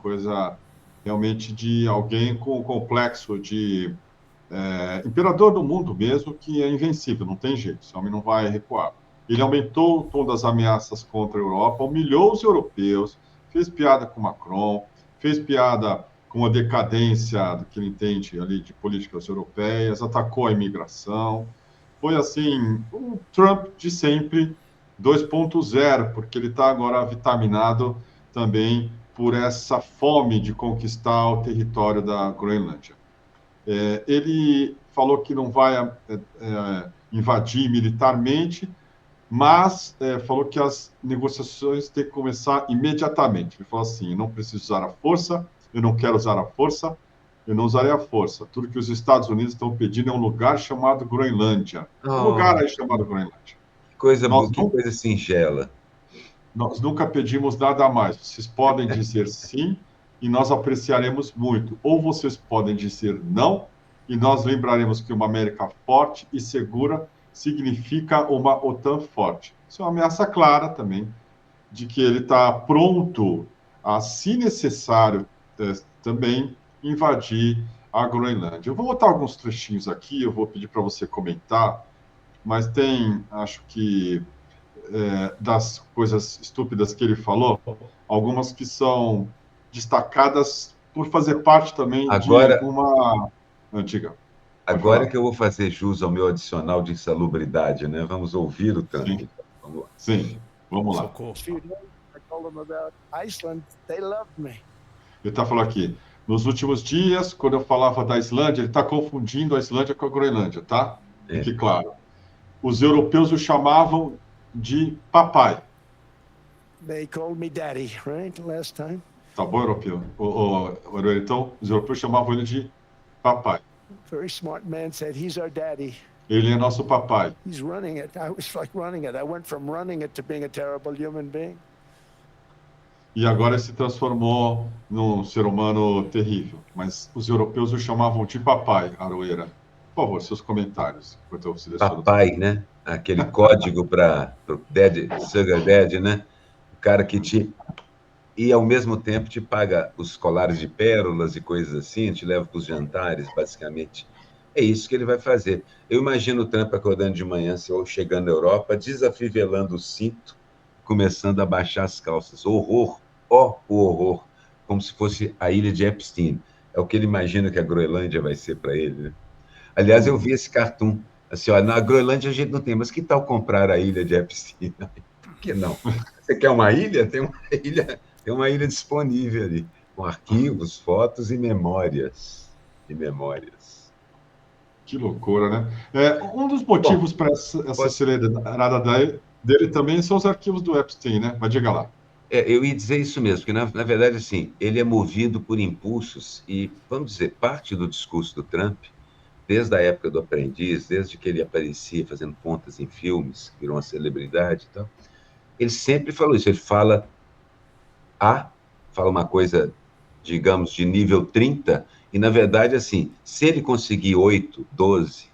coisa realmente de alguém com complexo de imperador do mundo mesmo, que é invencível, não tem jeito, esse homem não vai recuar. Ele aumentou o tom das ameaças contra a Europa, humilhou os europeus, fez piada com Macron, fez piada com a decadência do que ele entende ali de políticas europeias, atacou a imigração. Foi assim, o Trump de sempre 2.0, porque ele está agora vitaminado também por essa fome de conquistar o território da Groenlândia. Ele falou que não vai invadir militarmente, mas falou que as negociações têm que começar imediatamente. Ele falou assim: eu não preciso usar a força, eu não quero usar a força, eu não usarei a força. Tudo que os Estados Unidos estão pedindo é um lugar chamado Groenlândia. Um lugar Oh, aí chamado Groenlândia. coisa, Nós, que coisa singela. nós nunca pedimos nada a mais. Vocês podem dizer sim e nós apreciaremos muito. Ou vocês podem dizer não e nós lembraremos que uma América forte e segura significa uma OTAN forte. Isso é uma ameaça clara também de que ele está pronto a, se necessário, também invadir a Groenlândia. Eu vou botar alguns trechinhos aqui, eu vou pedir para você comentar, mas tem, acho que das coisas estúpidas que ele falou, algumas que são destacadas por fazer parte também de Agora, uma antiga. Pode agora falar. que eu vou fazer jus ao meu adicional de insalubridade, né? Vamos ouvir o Trump, Sim, então. Vamos lá. sim. Vamos lá. Socorro. I told them about Iceland. They loved me. Ele está falando aqui. Nos últimos dias, quando eu falava da Islândia, ele está confundindo a Islândia com a Groenlândia, tá? É. Fique claro. Os europeus o chamavam de papai. They called me daddy, right? Last time. Tá bom, europeu? Então, os europeus chamavam ele de papai. Very smart man said, he's our daddy. Ele é nosso papai. He's running it. I was like running it. I went from running it to being a terrible human being. E agora ele se transformou num ser humano terrível. Mas os europeus o chamavam de papai, Aroeira. Por favor, seus comentários, enquanto eu seleciono. Papai, né? Aquele código para o Sugar Daddy, né? O cara que te. E, ao mesmo tempo, te paga os colares de pérolas e coisas assim, te leva para os jantares, basicamente. É isso que ele vai fazer. Eu imagino o Trump acordando de manhã, ou chegando na Europa, desafivelando o cinto, começando a baixar as calças. Horror, ó, o horror. Como se fosse a ilha de Epstein. É o que ele imagina que a Groenlândia vai ser para ele, né? Aliás, eu vi esse cartoon. Assim, ó, na Groenlândia a gente não tem, mas que tal comprar a ilha de Epstein? Por que não? Você quer uma ilha? Tem uma ilha disponível ali, com arquivos, fotos e memórias. Que loucura, né? Um dos motivos para essa acelerada dele também são os arquivos do Epstein, né? Mas diga lá. Eu ia dizer isso mesmo, porque na verdade, assim, ele é movido por impulsos e, vamos dizer, parte do discurso do Trump, desde a época do Aprendiz, desde que ele aparecia fazendo pontas em filmes, virou uma celebridade e tal, ele sempre falou isso. Ele fala uma coisa, digamos, de nível 30, e, na verdade, assim, se ele conseguir 8, 12,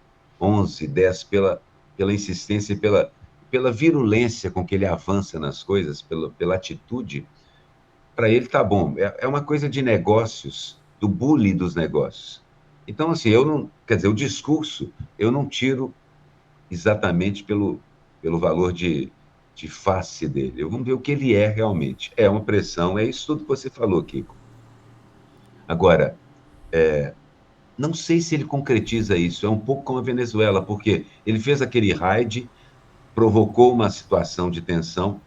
11, 10, pela insistência e pela virulência com que ele avança nas coisas, pela atitude, para ele tá bom. É uma coisa de negócios, do bully dos negócios. Então, assim, quer dizer, o discurso, eu não tiro exatamente pelo valor de face dele. Vamos ver o que ele é realmente. É uma pressão, é isso tudo que você falou, Kiko. Agora, não sei se ele concretiza isso. É um pouco como a Venezuela, porque ele fez aquele raid, provocou uma situação de tensão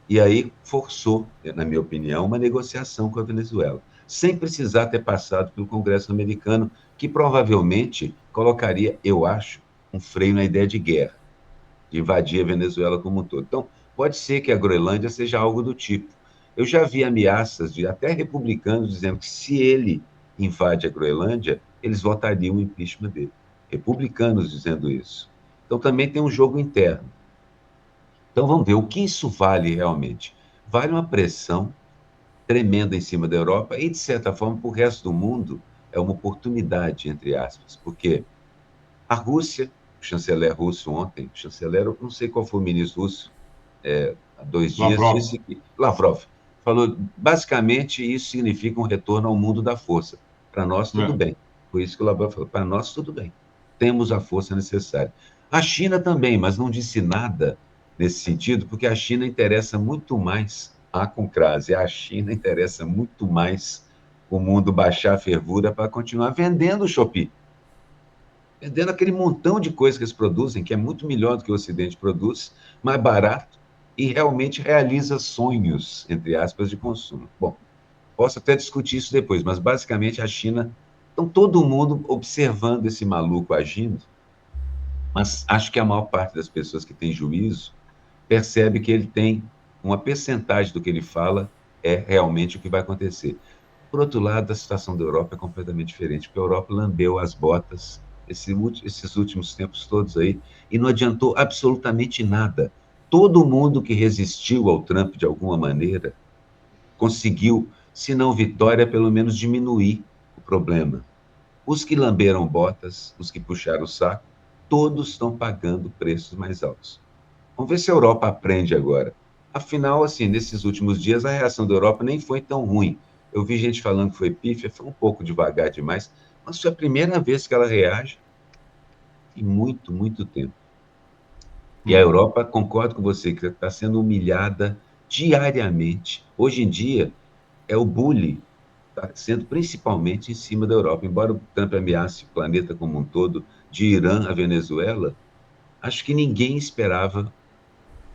e aí forçou, na minha opinião, uma negociação com a Venezuela, sem precisar ter passado pelo Congresso americano, que provavelmente colocaria, eu acho, um freio na ideia de guerra, de invadir a Venezuela como um todo. Então, pode ser que a Groenlândia seja algo do tipo. Eu já vi ameaças de até republicanos dizendo que se ele invade a Groenlândia, eles votariam o impeachment dele. Republicanos dizendo isso. Então, também tem um jogo interno. Então, vamos ver o que isso vale realmente. Vale uma pressão tremenda em cima da Europa e, de certa forma, para o resto do mundo, é uma oportunidade, entre aspas, porque a Rússia, o chanceler russo ontem, não sei qual foi o ministro russo, há 2 dias, Lavrov. disse que. Lavrov falou, basicamente, isso significa um retorno ao mundo da força. Para nós, tudo bem. Por isso que o Laban falou, para nós, tudo bem. Temos a força necessária. A China também, mas não disse nada nesse sentido, porque a China interessa muito mais, com crase, a China interessa muito mais o mundo baixar a fervura para continuar vendendo o Shopee. Vendendo aquele montão de coisas que eles produzem, que é muito melhor do que o Ocidente produz, mais barato, e realmente realiza sonhos, entre aspas, de consumo. Bom, posso até discutir isso depois, mas basicamente a China, então todo mundo observando esse maluco agindo, mas acho que a maior parte das pessoas que tem juízo percebe que ele tem uma percentagem do que ele fala é realmente o que vai acontecer. Por outro lado, a situação da Europa é completamente diferente, porque a Europa lambeu as botas esses últimos tempos todos aí e não adiantou absolutamente nada. Todo mundo que resistiu ao Trump de alguma maneira conseguiu, se não vitória, pelo menos diminuir o problema. Os que lamberam botas, os que puxaram o saco, todos estão pagando preços mais altos. Vamos ver se a Europa aprende agora. Afinal, assim, nesses últimos dias, a reação da Europa nem foi tão ruim. Eu vi gente falando que foi pífia, foi um pouco devagar demais, mas foi a primeira vez que ela reage em muito, muito tempo. E a Europa, concordo com você, que está sendo humilhada diariamente. Hoje em dia, é o bullying, está sendo principalmente em cima da Europa. Embora o Trump ameace o planeta como um todo, de Irã a Venezuela, acho que ninguém esperava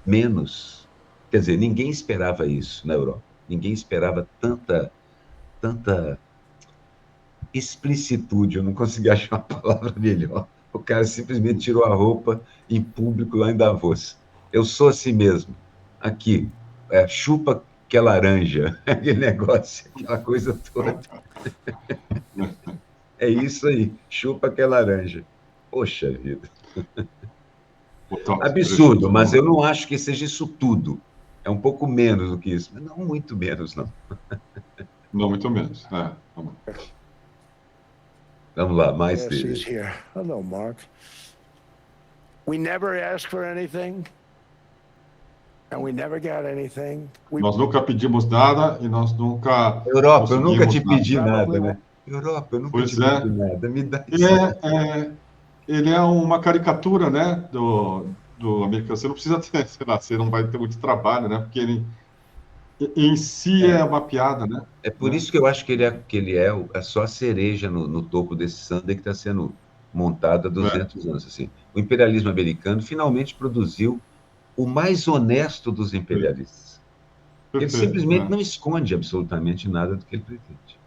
menos. Quer dizer, ninguém esperava isso na Europa. Ninguém esperava tanta explicitude, eu não consegui achar uma palavra melhor. O cara simplesmente tirou a roupa em público lá em Davos. Eu sou assim mesmo. Aqui, chupa que é laranja, aquele negócio, aquela coisa toda. É isso aí, chupa que é laranja. Poxa vida. Absurdo, mas eu não acho que seja isso tudo. É um pouco menos do que isso, mas não muito menos, não. Não, muito menos. Vamos lá, mais Yes, dele. he's here. Hello, Mark. We never asked for anything, and we never got anything. Nós nunca pedimos nada e nós nunca. Europa, eu nunca te pedi nada. nada, né? Europa, eu nunca Pois te pedi nada. Me dá isso. Ele é uma caricatura, né, do americano. Você não precisa ter, sei lá, você não vai ter muito trabalho, né? Porque ele em si é uma piada, né? É por isso que eu acho que ele é só a cereja no topo desse sundae que está sendo montado há 200 anos. Assim. O imperialismo americano finalmente produziu o mais honesto dos imperialistas. Ele simplesmente não esconde absolutamente nada do que ele pretende.